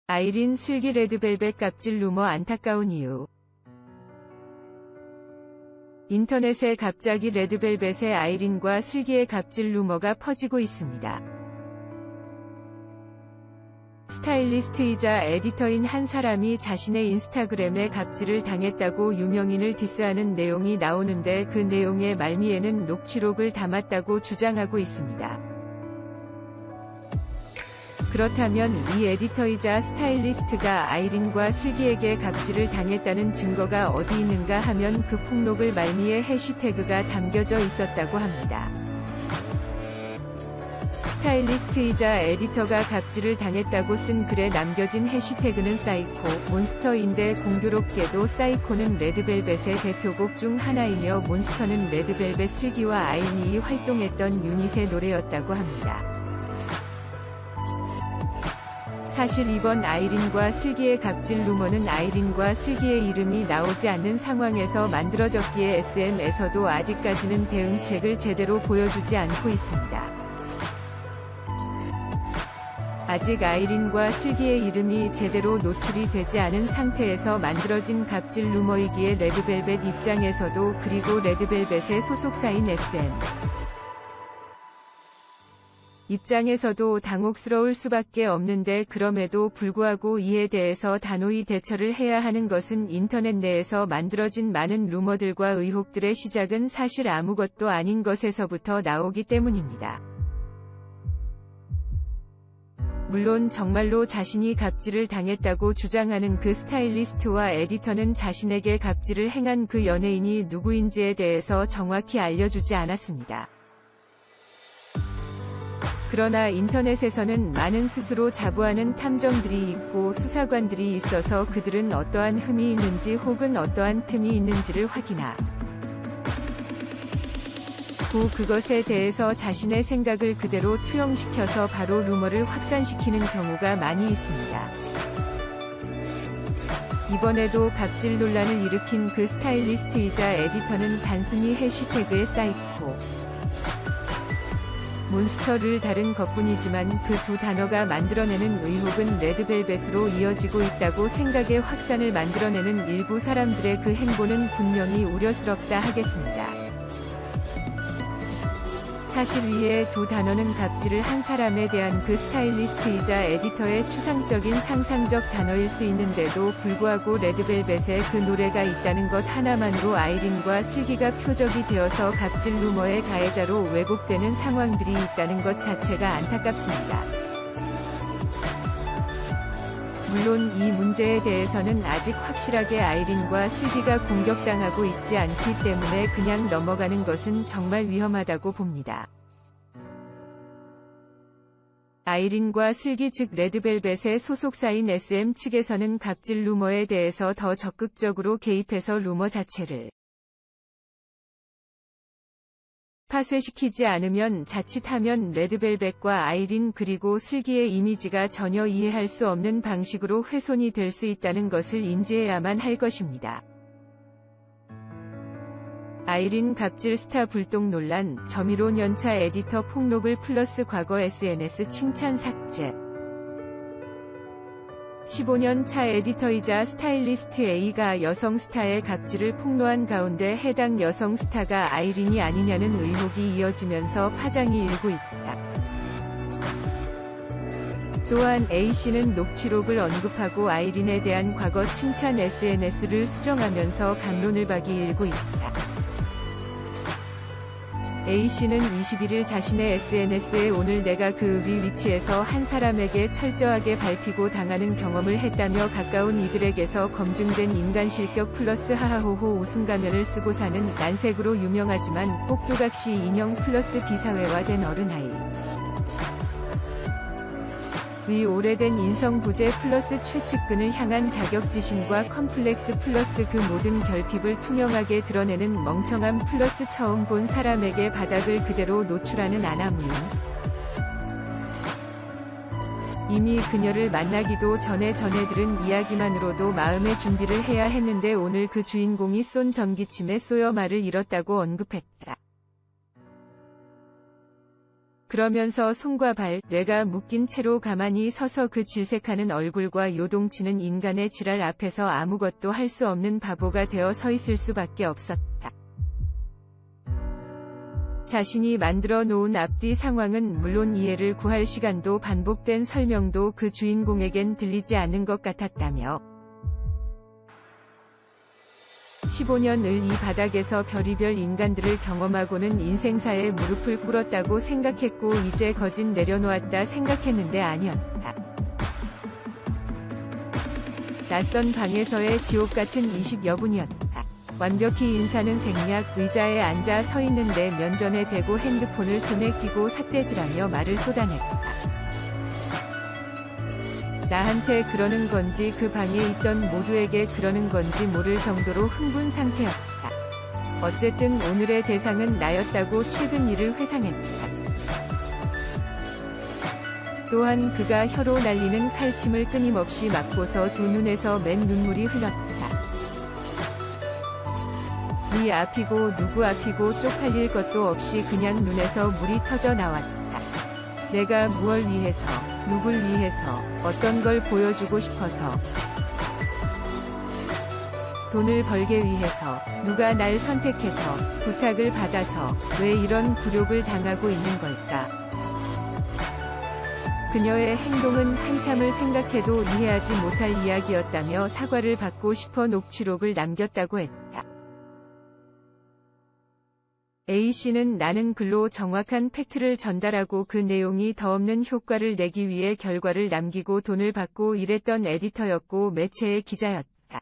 아이린 슬기 레드벨벳 갑질 루머 안타까운 이유. 인터넷에 갑자기 레드벨벳의 아이린과 슬기의 갑질 루머가 퍼지고 있습니다. 스타일리스트이자 에디터인 한 사람이 자신의 인스타그램에 갑질을 당했다고 유명인을 디스하는 내용이 나오는데 그 내용의 말미에는 녹취록을 담았다고 주장하고 있습니다. 그렇다면 이 에디터이자 스타일리스트가 아이린과 슬기에게 갑질을 당했다는 증거가 어디 있는가 하면 그 폭로글 말미에 해시태그가 담겨져 있었다고 합니다. 스타일리스트이자 에디터가 갑질을 당했다고 쓴 글에 남겨진 해시태그는 사이코, 몬스터인데 공교롭게도 사이코는 레드벨벳의 대표곡 중 하나이며 몬스터는 레드벨벳 슬기와 아이린이 활동했던 유닛의 노래였다고 합니다. 사실 이번 아이린과 슬기의 갑질 루머는 아이린과 슬기의 이름이 나오지 않는 상황에서 만들어졌기에 SM에서도 아직까지는 대응책을 제대로 보여주지 않고 있습니다. 아직 아이린과 슬기의 이름이 제대로 노출이 되지 않은 상태에서 만들어진 갑질 루머이기에 레드벨벳 입장에서도 그리고 레드벨벳의 소속사인 SM 입장에서도 당혹스러울 수밖에 없는데 그럼에도 불구하고 이에 대해서 단호히 대처를 해야 하는 것은 인터넷 내에서 만들어진 많은 루머들과 의혹들의 시작은 사실 아무것도 아닌 것에서부터 나오기 때문입니다. 물론 정말로 자신이 갑질을 당했다고 주장하는 그 스타일리스트와 에디터는 자신에게 갑질을 행한 그 연예인이 누구인지에 대해서 정확히 알려주지 않았습니다. 그러나 인터넷에서는 많은 스스로 자부하는 탐정들이 있고 수사관들이 있어서 그들은 어떠한 흠이 있는지 혹은 어떠한 틈이 있는지를 확인하고 그것에 대해서 자신의 생각을 그대로 투영시켜서 바로 루머를 확산시키는 경우가 많이 있습니다. 이번에도 갑질 논란을 일으킨 그 스타일리스트이자 에디터는 단순히 해시태그에 사이코, 몬스터를 다른 것뿐이지만 그 두 단어가 만들어내는 의혹은 레드벨벳으로 이어지고 있다고 생각의 확산을 만들어내는 일부 사람들의 그 행보는 분명히 우려스럽다 하겠습니다. 사실 위의 두 단어는 갑질을 한 사람에 대한 그 스타일리스트이자 에디터의 추상적인 상상적 단어일 수 있는데도 불구하고 레드벨벳의 그 노래가 있다는 것 하나만으로 아이린과 슬기가 표적이 되어서 갑질 루머의 가해자로 왜곡되는 상황들이 있다는 것 자체가 안타깝습니다. 물론 이 문제에 대해서는 아직 확실하게 아이린과 슬기가 공격당하고 있지 않기 때문에 그냥 넘어가는 것은 정말 위험하다고 봅니다. 아이린과 슬기 즉 레드벨벳의 소속사인 SM 측에서는 갑질 루머에 대해서 더 적극적으로 개입해서 루머 자체를 파쇄시키지 않으면 자칫하면 레드벨벳과 아이린 그리고 슬기의 이미지가 전혀 이해할 수 없는 방식으로 훼손이 될 수 있다는 것을 인지해야만 할 것입니다. 아이린 갑질 스타 불똥 논란, 점유로 연차 에디터 폭로글 플러스 과거 SNS 칭찬 삭제. 15년 차 에디터이자 스타일리스트 A가 여성 스타의 갑질을 폭로한 가운데 해당 여성 스타가 아이린이 아니냐는 의혹이 이어지면서 파장이 일고 있다. 또한 A씨는 녹취록을 언급하고 아이린에 대한 과거 칭찬 SNS를 수정하면서 갑론을박이 일고 있다. A씨는 21일 자신의 SNS에 오늘 내가 그 위치에서 한 사람에게 철저하게 밟히고 당하는 경험을 했다며 가까운 이들에게서 검증된 인간실격 플러스 하하호호 웃음가면을 쓰고 사는 난색으로 유명하지만 꼭두각시 인형 플러스 비사회화된 어른아이 의 오래된 인성부재 플러스 최측근을 향한 자격지심과 컴플렉스 플러스 그 모든 결핍을 투명하게 드러내는 멍청함 플러스 처음 본 사람에게 바닥을 그대로 노출하는 아나무인. 이미 그녀를 만나기도 전에 전해들은 이야기만으로도 마음의 준비를 해야 했는데 오늘 그 주인공이 쏜 전기침에 쏘여 말을 잃었다고 언급했다. 그러면서 손과 발, 뇌가 묶인 채로 가만히 서서 그 질색하는 얼굴과 요동치는 인간의 지랄 앞에서 아무것도 할 수 없는 바보가 되어 서 있을 수밖에 없었다. 자신이 만들어 놓은 앞뒤 상황은 물론 이해를 구할 시간도 반복된 설명도 그 주인공에겐 들리지 않는 것 같았다며 15년을 이 바닥에서 별의별 인간들을 경험하고는 인생사에 무릎을 꿇었다고 생각했고 이제 거진 내려놓았다 생각했는데 아니었다. 낯선 방에서의 지옥 같은 20여 분이었다. 완벽히 인사는 생략, 의자에 앉아 서 있는데 면전에 대고 핸드폰을 손에 끼고 삿대질하며 말을 쏟아냈다. 나한테 그러는 건지 그 방에 있던 모두에게 그러는 건지 모를 정도로 흥분 상태였다. 어쨌든 오늘의 대상은 나였다고 최근 일을 회상했다. 또한 그가 혀로 날리는 칼침을 끊임없이 맞고서 두 눈에서 맨 눈물이 흘렀다. 네 앞이고 누구 앞이고 쪽팔릴 것도 없이 그냥 눈에서 물이 터져 나왔다. 내가 무얼 위해서, 누굴 위해서, 어떤 걸 보여주고 싶어서, 돈을 벌게 위해서, 누가 날 선택해서, 부탁을 받아서, 왜 이런 굴욕을 당하고 있는 걸까? 그녀의 행동은 한참을 생각해도 이해하지 못할 이야기였다며 사과를 받고 싶어 녹취록을 남겼다고 했다. A씨는 나는 글로 정확한 팩트를 전달하고 그 내용이 더 없는 효과를 내기 위해 결과를 남기고 돈을 받고 일했던 에디터였고 매체의 기자였다.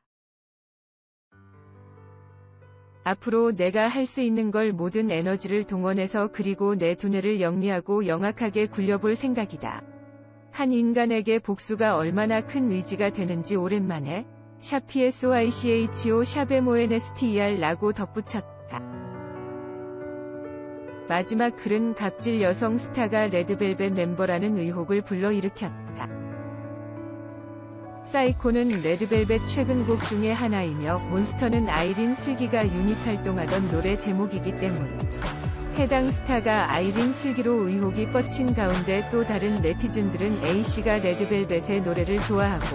앞으로 내가 할 수 있는 걸 모든 에너지를 동원해서 그리고 내 두뇌를 영리하고 영악하게 굴려볼 생각이다. 한 인간에게 복수가 얼마나 큰 의지가 되는지 오랜만에 샵PSYCHO 샵MONSTER 라고 덧붙였다. 마지막 글은 갑질 여성 스타가 레드벨벳 멤버라는 의혹을 불러일으켰다. 사이코는 레드벨벳 최근 곡 중의 하나이며 몬스터는 아이린 슬기가 유닛 활동하던 노래 제목이기 때문. 해당 스타가 아이린 슬기로 의혹이 뻗친 가운데 또 다른 네티즌들은 A씨가 레드벨벳의 노래를 좋아하고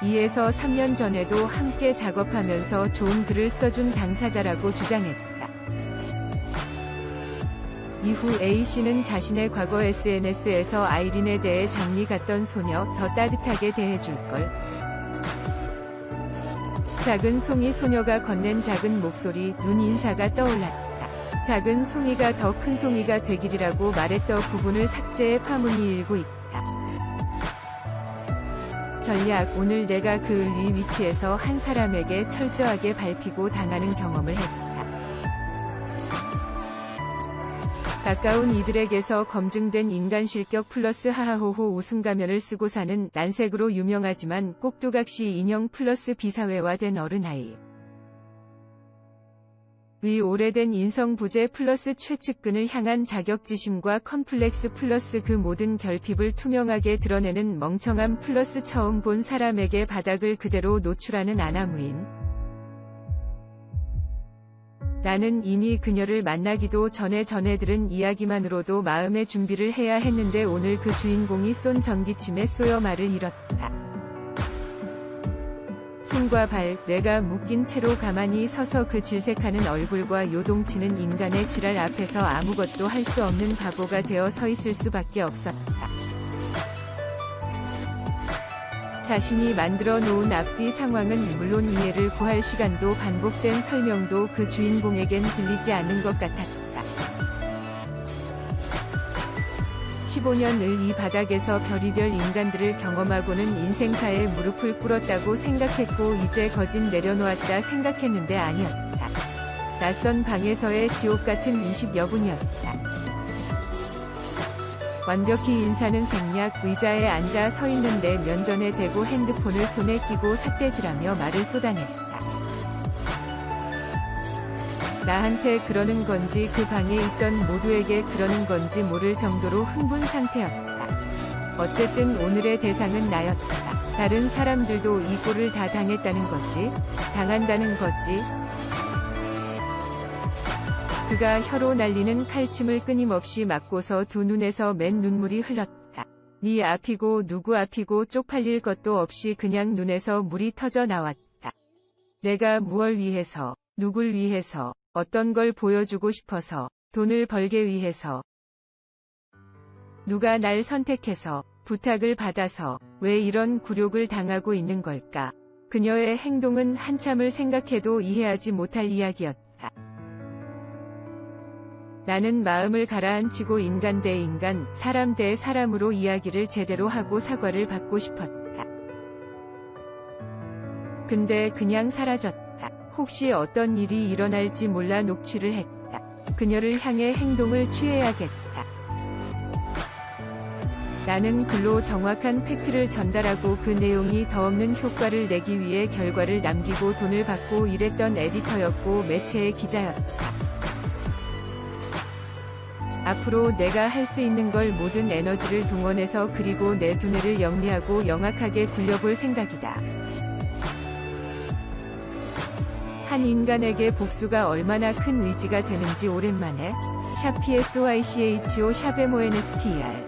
2에서 3년 전에도 함께 작업하면서 좋은 글을 써준 당사자라고 주장했다. 이후 A씨는 자신의 과거 SNS에서 아이린에 대해 장미 같던 소녀, 더 따뜻하게 대해줄걸. 작은 송이 소녀가 건넨 작은 목소리, 눈 인사가 떠올랐다. 작은 송이가 더 큰 송이가 되기리라고 말했던 부분을 삭제해 파문이 일고 있다. 전략, 오늘 내가 그 위 위치에서 한 사람에게 철저하게 밟히고 당하는 경험을 했다. 가까운 이들에게서 검증된 인간 실격 플러스 하하호호 웃음가면을 쓰고 사는 난색으로 유명하지만 꼭두각시 인형 플러스 비사회화된 어른아이. 위 오래된 인성부재 플러스 최측근을 향한 자격지심과 컴플렉스 플러스 그 모든 결핍을 투명하게 드러내는 멍청함 플러스 처음 본 사람에게 바닥을 그대로 노출하는 아나무인. 나는 이미 그녀를 만나기도 전에 전해들은 이야기만으로도 마음의 준비를 해야 했는데 오늘 그 주인공이 쏜 전기침에 쏘여 말을 잃었다. 손과 발, 뇌가 묶인 채로 가만히 서서 그 질색하는 얼굴과 요동치는 인간의 지랄 앞에서 아무것도 할 수 없는 바보가 되어 서 있을 수밖에 없었다. 자신이 만들어 놓은 앞뒤 상황은 물론 이해를 구할 시간도 반복된 설명도 그 주인공에겐 들리지 않는 것 같았다. 15년을 이 바닥에서 별의별 인간들을 경험하고는 인생사에 무릎을 꿇었다고 생각했고 이제 거진 내려놓았다 생각했는데 아니었다. 낯선 방에서의 지옥 같은 20여 분이었다. 완벽히 인사는 생략, 의자에 앉아 서 있는데 면전에 대고 핸드폰을 손에 끼고 삿대질하며 말을 쏟아냈다. 나한테 그러는 건지 그 방에 있던 모두에게 그러는 건지 모를 정도로 흥분 상태였다. 어쨌든 오늘의 대상은 나였다. 다른 사람들도 이 꼴을 다 당했다는 거지? 당한다는 거지? 그가 혀로 날리는 칼침을 끊임없이 맞고서 두 눈에서 맨 눈물이 흘렀다. 네 앞이고 누구 앞이고 쪽팔릴 것도 없이 그냥 눈에서 물이 터져 나왔다. 내가 무얼 위해서, 누굴 위해서, 어떤 걸 보여주고 싶어서, 돈을 벌게 위해서, 누가 날 선택해서, 부탁을 받아서, 왜 이런 굴욕을 당하고 있는 걸까? 그녀의 행동은 한참을 생각해도 이해하지 못할 이야기였다. 나는 마음을 가라앉히고 인간 대 인간, 사람 대 사람으로 이야기를 제대로 하고 사과를 받고 싶었다. 근데 그냥 사라졌다. 혹시 어떤 일이 일어날지 몰라 녹취를 했다. 그녀를 향해 행동을 취해야겠다. 나는 글로 정확한 팩트를 전달하고 그 내용이 더 없는 효과를 내기 위해 결과를 남기고 돈을 받고 일했던 에디터였고 매체의 기자였다. 앞으로 내가 할 수 있는 걸 모든 에너지를 동원해서 그리고 내 두뇌를 영리하고 영악하게 굴려볼 생각이다. 한 인간에게 복수가 얼마나 큰 의지가 되는지 오랜만에 샵 PSYCHO 샵 MONSTR